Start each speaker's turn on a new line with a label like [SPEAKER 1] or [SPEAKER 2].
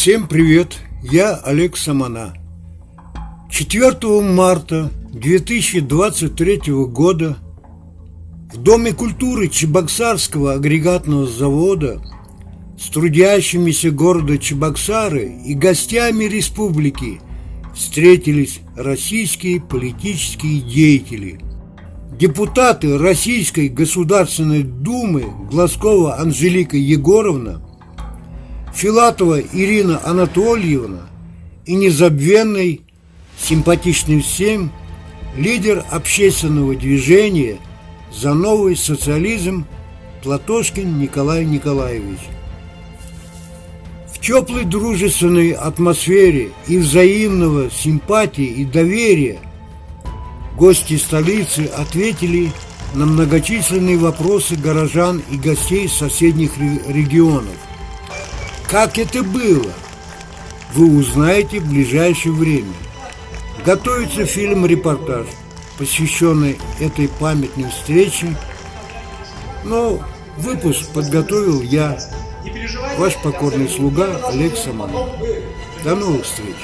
[SPEAKER 1] Всем привет, я Олег Самана. 4 марта 2023 года в Доме культуры Чебоксарского агрегатного завода с трудящимися города Чебоксары и гостями республики встретились российские политические деятели. Депутаты Российской Государственной Думы Глазкова Анжелика Егоровна, Филатова Ирина Анатольевна и незабвенный, симпатичный всем, лидер общественного движения за новый социализм Платошкин Николай Николаевич. В теплой дружественной атмосфере и взаимного симпатии и доверия гости столицы ответили на многочисленные вопросы горожан и гостей соседних регионов. Как это было, вы узнаете в ближайшее время. Готовится фильм-репортаж, посвященный этой памятной встрече, но выпуск подготовил я, ваш покорный слуга Олег Саман. До новых встреч!